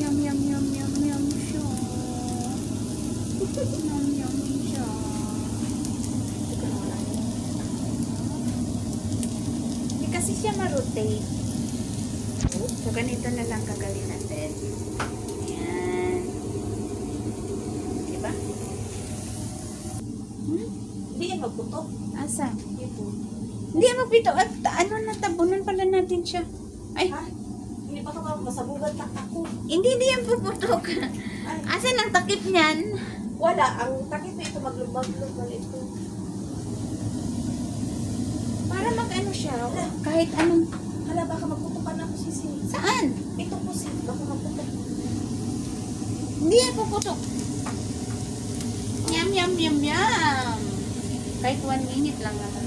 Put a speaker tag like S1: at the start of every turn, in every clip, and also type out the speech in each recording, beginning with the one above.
S1: Yum, yum, yum, yum, yum, siya. Yum, yum, siya. Hindi kasi siya ma-rotate. So, ganito na lang gagawin natin. Ayan. Diba?
S2: Hindi yan magputok.
S1: Asa?
S2: Ito.
S1: Hindi, magpito. At ano na, tabunan pala natin siya. Ay,
S2: Ha? Hindi pa ito masabugan tak ako.
S1: hindi yan puputok.
S2: Ay,
S1: Asan ang takip niyan?
S2: wala. Ang takip ito maglubag-lubag ito.
S1: Para mag-ano siya. Kahit anong...
S2: Hala, baka magputukan ako sisi.
S1: Saan?
S2: Ito po si, baka magputok.
S1: Hindi yan puputok. Yum, yum, yum, yum. Kahit 1 minute lang naman.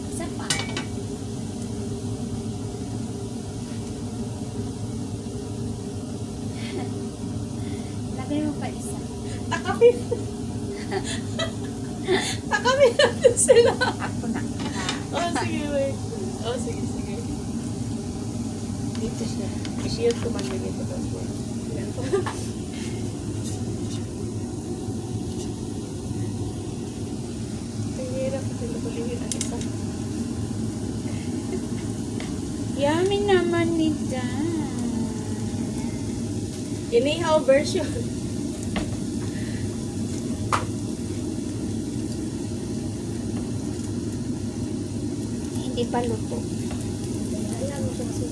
S1: Isa pa. Lagay mo pa isa.
S2: Takapin. Takapin natin sila.
S1: Ako na.
S2: Oh, sige, wait. Oh, sige, sige. Dito siya. I-shield ko man lang ito. Ang hirap kasi nakulihin ang isa.
S1: Yummy naman ni Dan.
S2: Inihaw version.
S1: Hindi pa luto.
S2: Ayan mo siya kasi.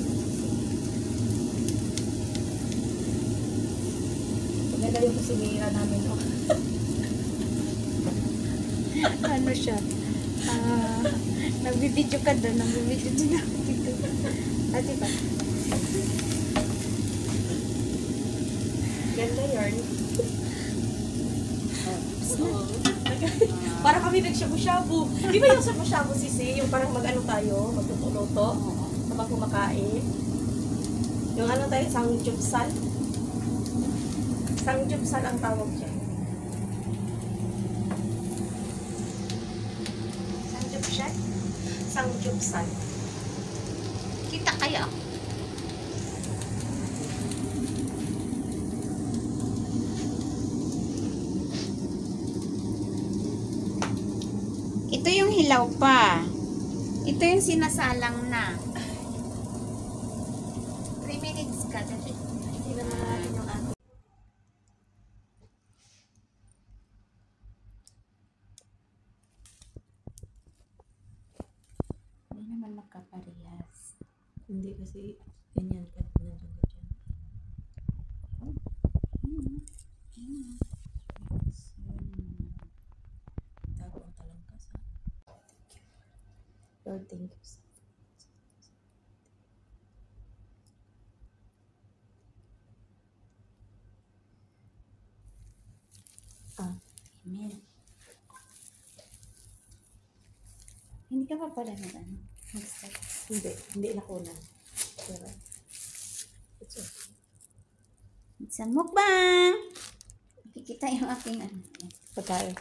S2: Maganda yung kusinira namin. Oh.
S1: Ano siya? Nagbibidyo ka doon. Nagbibidyo din ako dito. Ah, diba?
S2: Ganda yarn. Para kami nagshabu-shabu. Di ba yung shabu-shabu sisi? Yung parang mag-ano tayo, magluto-luto, habang kumakain. Yung ano tayo, sangjupsal. Sangjupsal ang tawag siya.
S1: Sanjupshat?
S2: Sangjupsal.
S1: Kita kaya ako. Ito yung hilaw pa. Ito yung sinasalang na. 3 minutes ka. Dali.
S2: Hindi naman natin yung ating.
S1: Hindi naman magkaparehas.
S2: Hindi kasi ganyan ka. Nandiyan ka dyan. Tapos talang ka sa. Lord, thank you.
S1: Amen. Hindi ka pa pala ano? Mag-start.
S2: Hindi na kunan. Pero, it's okay.
S1: It's a mukbang! Kikita yung aking ano.
S2: Pagkain.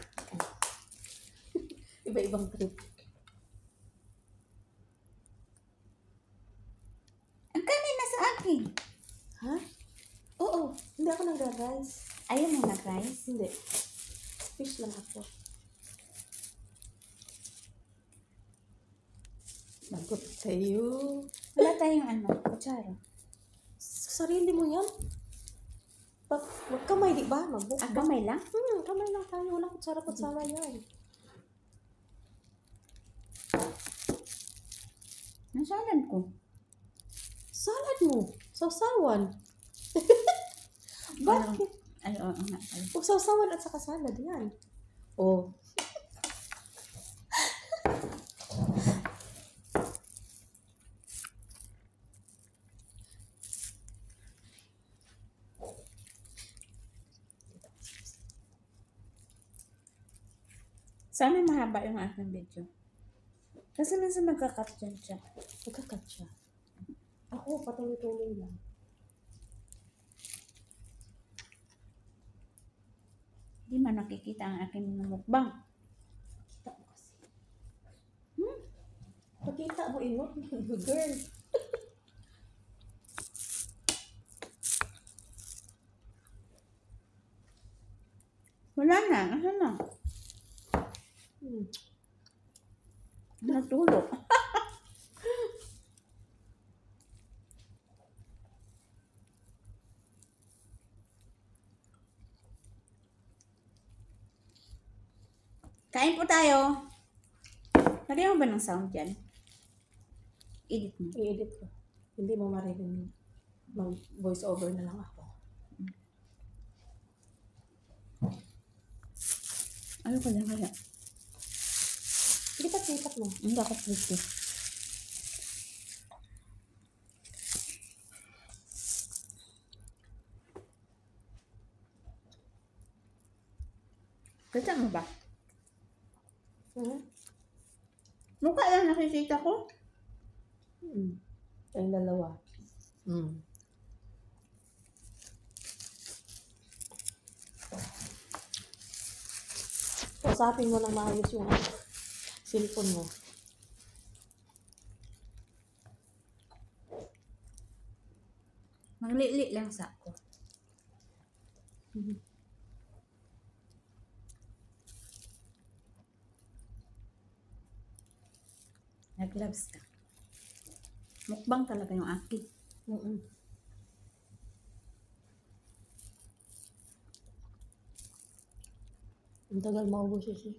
S2: Iba-ibang trip.
S1: Ang kanin na sa akin.
S2: Ha? Oo. Hindi ako nag-rice.
S1: Ayaw mo nag-rice?
S2: Hindi. Fish lang ako. Bagot tayo.
S1: Wala tayong ano, kutsara.
S2: Sarili mo yan. Magkamay, di ba? Magbukbang.
S1: Kamay lang?
S2: Kamay lang tayo. Walang kutsara-kutsara yan.
S1: Nasalan ko.
S2: Salad mo. Sausawan. Bakit?
S1: Ay, oo nga.
S2: Huwag sausawan at saka salad yan. Oh.
S1: Sana mahaba yung aking video. Kasi minsan nagka-cut dyan siya.
S2: Magkakat siya. Ako, patuloy-tuloy lang.
S1: Hindi man nakikita ang aking mukbang.
S2: Kita mo kasi. Pagkita mo, ingot mo, girl.
S1: Wala na. Asan na? Natulog. Kain po tayo. Lagyan mo ba ng sound dyan? Edit mo.
S2: I-edit ko. Hindi mo maririnig. Mag-voice over na lang ako.
S1: Ano ko lang kaya?
S2: Lipat mo.
S1: Hindi ako pretty. Kita mo ba? Mukha lang nakikita ko.
S2: Tayong dalawa. Usapin mo ng maayos yung cellphone mo.
S1: Manglili lang sa ako. Nag-gloves ka. Mukbang talaga yung akin.
S2: Ang tagal maubos siya.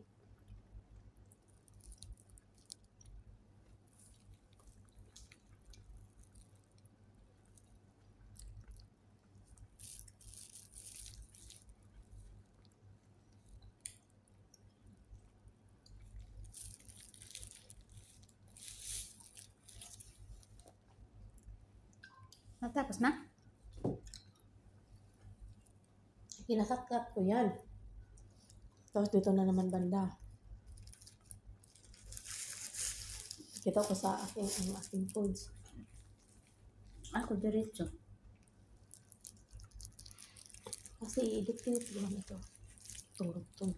S1: Natapos na?
S2: Kinakatkat ko yan. Tapos dito na naman banda. Kita ko sa aking foods.
S1: Ako diretso.
S2: Kasi i-edit lang ito. Turog to.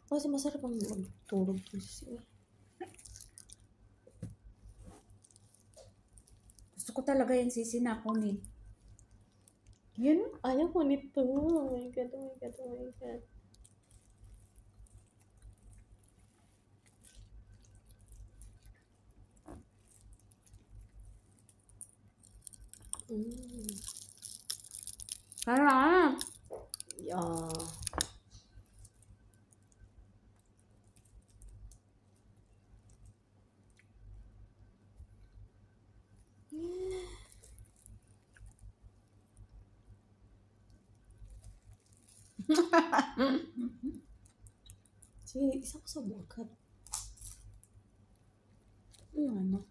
S2: Kasi masarap ang turog to.
S1: Gusto ko talaga yung sisi na kunin. Yun?
S2: Ayaw ko nito. Oh my God, oh my God, oh my God.
S1: Sarap.
S2: Yeah. Sige, isa ko sa bukat.
S1: Yung ano?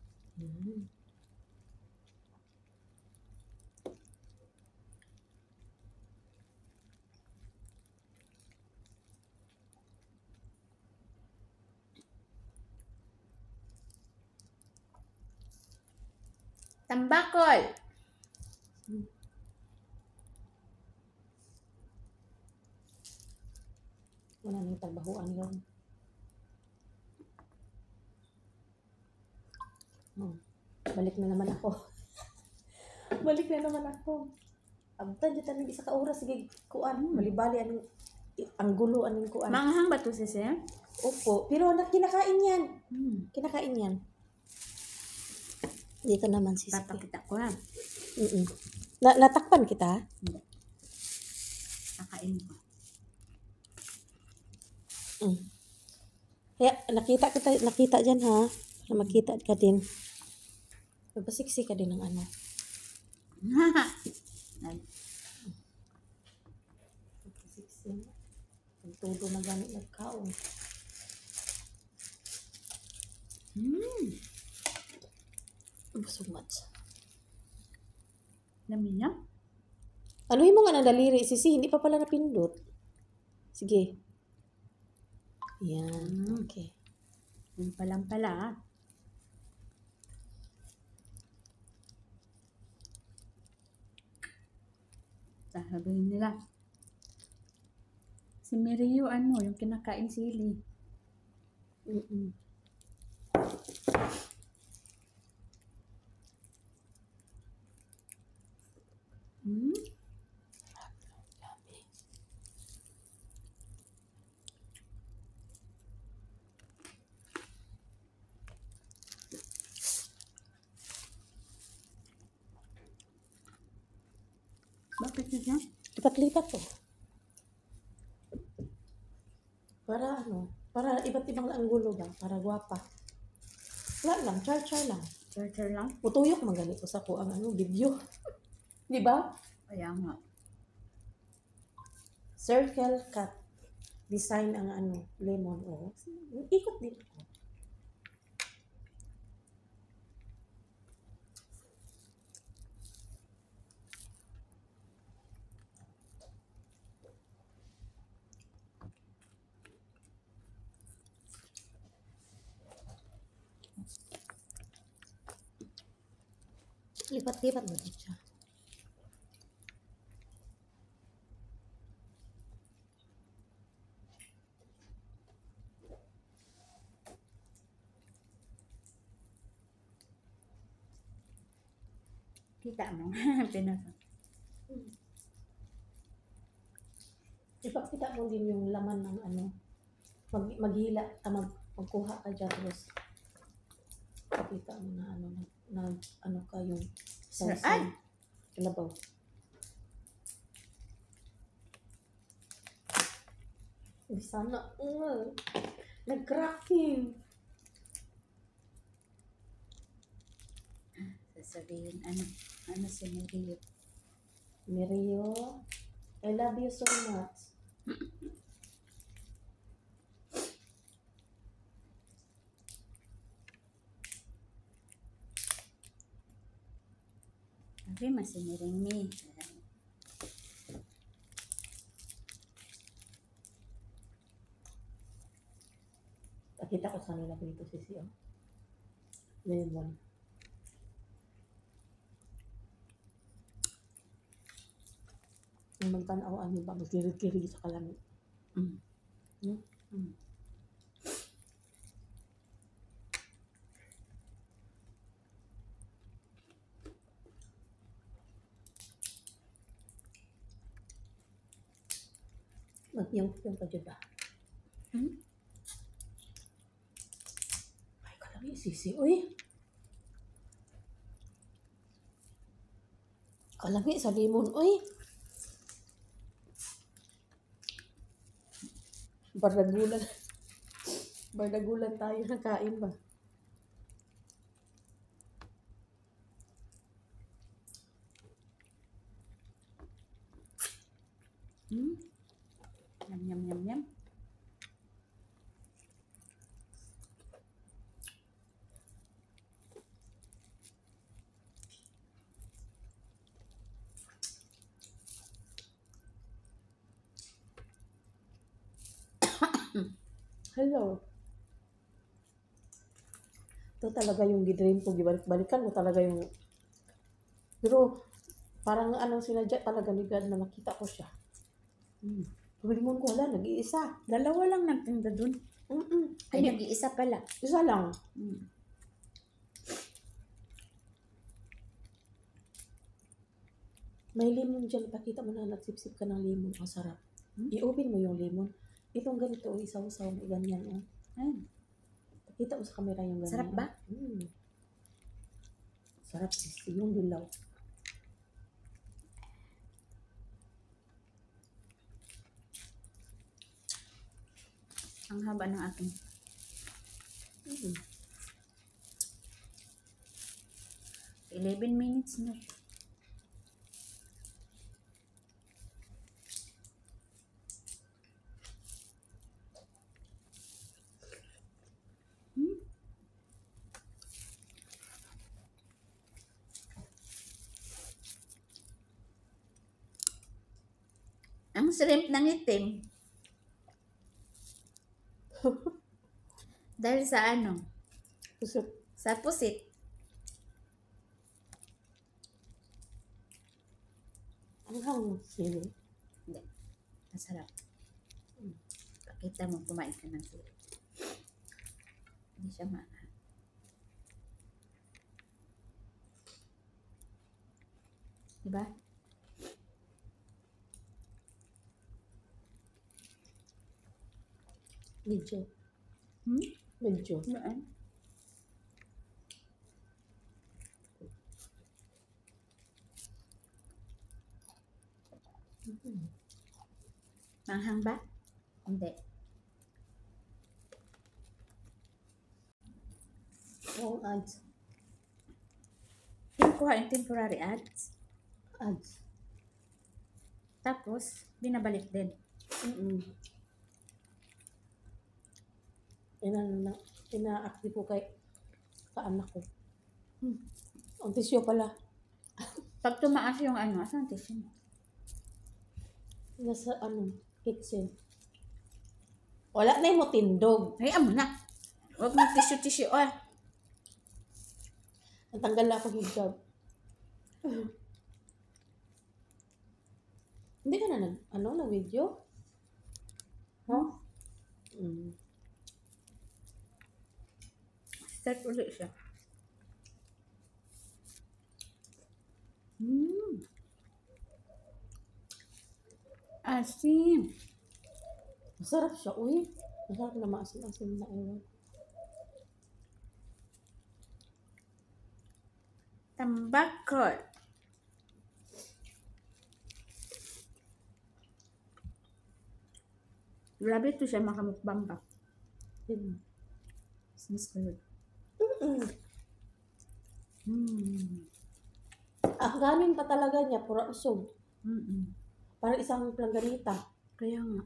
S1: Tambakol.
S2: Wala nang tagbahuan yun. Balik na naman ako. Balik na naman ako. Abtan dito ng isa ka oras. Sige, kuan. Malibali ang gulo aning kuan.
S1: Manghang ba ito sisi?
S2: Opo. Pero kinakain yan. Kinakain yan. Dito naman si
S1: Papakita ko ha.
S2: Natakpan kita?
S1: Hindi. Kakain ko.
S2: Kaya nakita dyan ha. Na makita ka din. Magpasiksi ka din ng ano. Magpasiksi. Magtudo na gamit nagkaon. Busog mats.
S1: Dami niya?
S2: Anuhin mo nga ng daliri, sisi, hindi pa pala napindot. Sige. Yan, okay.
S1: Yung palang pala ha. Sasabihin nila. Si Mirio, ano, yung kinakain sili.
S2: Mm-mm.
S1: Hmm? Bakit yun?
S2: Lipat-lipat to. Para ano? Para iba't ibang anggulo ba? Para gwapa. Wala lang, char-char lang.
S1: Char-char lang?
S2: Putuyok magani ko sa ko ang ano, video. Di ba?
S1: Kaya nga.
S2: Circle cut. Design ang ano, lemon. Oh. Ikot din ako. Lipat-lipat mo din siya.
S1: Kita mo? Pinasa.
S2: Ipakita mo din yung laman ng ano. Maghila, magkuha ka dyan. Tapos, pakita mo na ano, na ano ka yung
S1: Ay!
S2: Kalabaw. Di sana, nag-cracking.
S1: Sasabihin, ano si Mirio?
S2: Mirio, I love you so much.
S1: Sabi, masiniring mi.
S2: Pakita ko sa nila dito si Sio. Lemon. Yung magtanaw, ano ba, magkirig-kirig sa kalamit.
S1: Mm.
S2: Hmm?
S1: Mm.
S2: Magpiyong-piyong pa dyan ba?
S1: Hmm?
S2: Ay, kalamit, sisi. Uy! Kalamit sa lemon, uy! Bardagulan. Bardagulan tayo na kain ba?
S1: Hmm? Yum, yum, yum, yum.
S2: Hello. Ito talaga yung gidream ko. Balikan mo talaga yung... Pero, parang ano sinadya talaga ni God na makita ko siya. Paglimon ko, wala, nag-iisa.
S1: Dalawa lang nagtinda dun. Ay,
S2: Hindi,
S1: nag-iisa pala.
S2: isa lang.
S1: Hmm.
S2: May lemon dyan. Ipakita mo na nagsipsip ka ng lemon. Ang sarap. I-open mo yung lemon. Itong ganito, isaw-saw mo, ganyan. Oh.
S1: Ay,
S2: Pakita mo sa camera yung ganyan.
S1: sarap ba?
S2: Sarap, sisi. Yung dilaw.
S1: Ang haba ng aking. 11 minutes na. Ang shrimp ng itim. Dahil sa ano?
S2: Puso.
S1: Sa pusit.
S2: Ang hang sili.
S1: Hindi. Masarap. Pakita mo, kumain ka ng sili. Hindi siya maanghang. Diba?
S2: Medyo.
S1: Hmm?
S2: Medyo.
S1: Noon? Manghang ba? Hindi.
S2: Yung ads.
S1: Kinukuha yung temporary ads.
S2: Ads.
S1: Tapos, binabalik din.
S2: Ina-active ko kay kaanak ko. Ang tisyo pala.
S1: Pag tumaas yung ano, asan ang tissue mo?
S2: Nasa kitchen. Wala na yung tindog.
S1: Hayaan mo na. Huwag mo tissue. Oh.
S2: Natanggal na ako hijab. Hindi ka na na video? Huh?
S1: Start ulit siya. Asim.
S2: Masarap siya, uy. Masarap na maasim-asim na ewan.
S1: Tambakol. Grabe ito siya makamukbang ba? Since ko yun.
S2: Ganin pa talaga niya, pura usog. Para isang planganita.
S1: Kaya nga.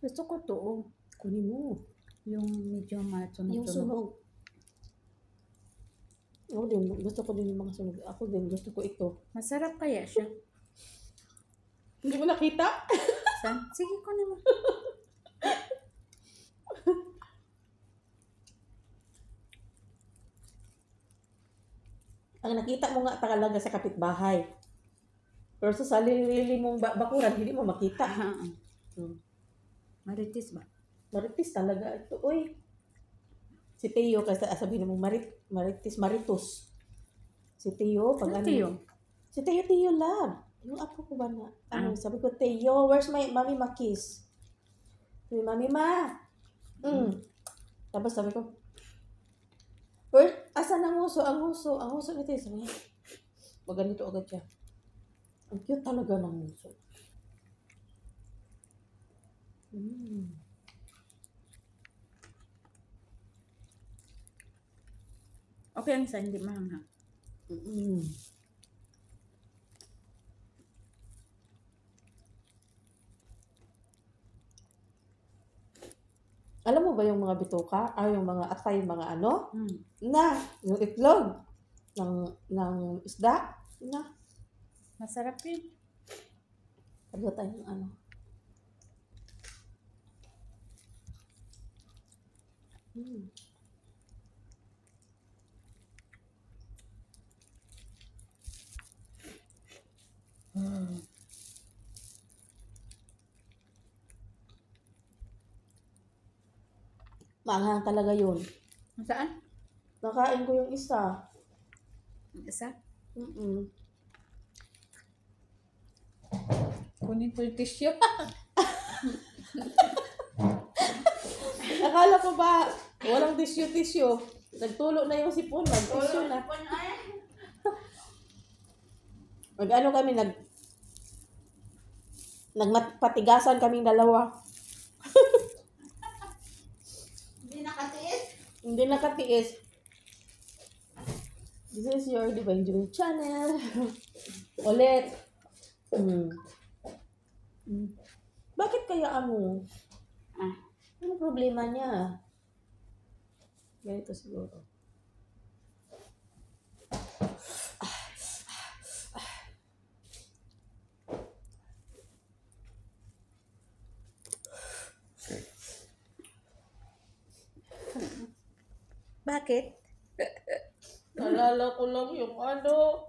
S1: Gusto ko to.
S2: Kunin mo.
S1: Yung medyo matunog-tunog.
S2: Yung sunog. Ako din, gusto ko din yung mga sunog. Ako din, gusto ko ito.
S1: Masarap kaya siya.
S2: Hindi mo nakita?
S1: Saan? Sige, kunin mo.
S2: Ang nakita mo nga talaga sa kapitbahay. Pero sa sarili mong bakuran, hindi mo makita.
S1: Maritis ba?
S2: Maritis talaga ito. Uy. Si Teo, kasi sabihin mo maritus. Si Teo, pag
S1: Teo?
S2: Si Teo Love. Yung apo ko ba na? Sabi ko, Teo, where's my mommy Makis? Sabi, Mami Ma. Tapos sabi ko, asan ang huso? Ang huso ni Teo. Sabi niya, ganito agad siya. Ang cute talaga ng huso.
S1: Okay lang sa hindi mahanghang.
S2: Alam mo ba yung mga bituka? Yung mga atay, yung mga ano?
S1: Mm.
S2: Na, yung itlog ng isda. Na.
S1: Masarap yun.
S2: Pagod tayo ng ano. Maanghang talaga yun.
S1: Saan?
S2: Nakain ko yung isa.
S1: Isa?
S2: Kunin ko yung tissue. Akala ko ba, walang tissue. Nagtulo na yung sipon, tissue na. Mag-ano kami, nagpatigasan kaming dalawa. Hindi nakatiis. This is your Divine Joy channel. Ulit. Bakit kaya ano? Ano problema niya? Ganito siguro.
S1: Bakit?
S2: Naalala ko lang yung ano.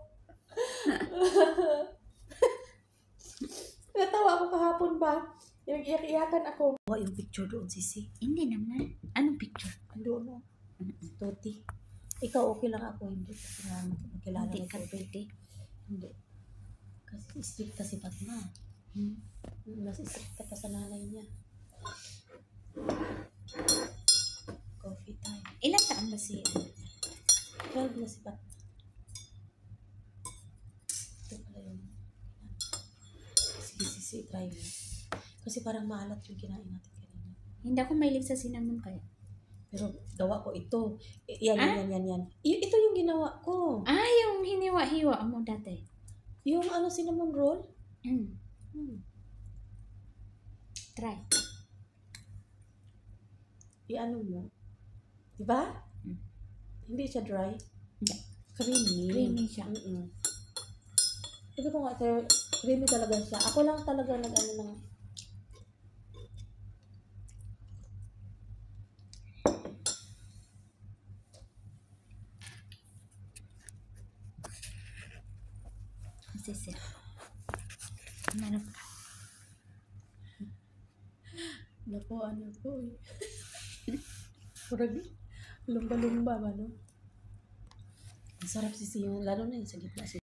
S2: Natawa ako kahapon ba? Yung iyak-iyakan ako. Oh, yung picture doon, Sisi.
S1: Hindi naman. Anong picture?
S2: Doon, no? Toti. Ikaw, okay lang ako. Hindi kasi nga magkilala
S1: Hindi
S2: ng
S1: ka
S2: Toti.
S1: pwede.
S2: Hindi. Kasi strict kasi Fatma.
S1: Hmm.
S2: Mas strict pa sa nanay niya. Coffee time.
S1: Ilang taon ba si
S2: 12 na si Fatma. Ito pala yung... Sige, Sisi, try mo. Kasi parang maalat yung kinain natin kanina.
S1: Hindi ako mahilig sa cinnamon kaya.
S2: Pero gawa ko ito. Yan. Ito yung ginawa ko.
S1: Ah, yung hiniwa-hiwa mo dati.
S2: Yung ano, cinnamon roll.
S1: Mm. Try.
S2: I-ano mo. Diba?
S1: Mm.
S2: Hindi siya dry.
S1: Hindi.
S2: Creamy.
S1: Creamy siya.
S2: Sabi ko nga, creamy talaga siya. Ako lang talaga nag-ano ng...
S1: Sisi. Ano ka?
S2: Naku, ano ko eh. Parang lumba-lumba ba, no? Ang sarap sisi yung, lalo na yung sa gitna.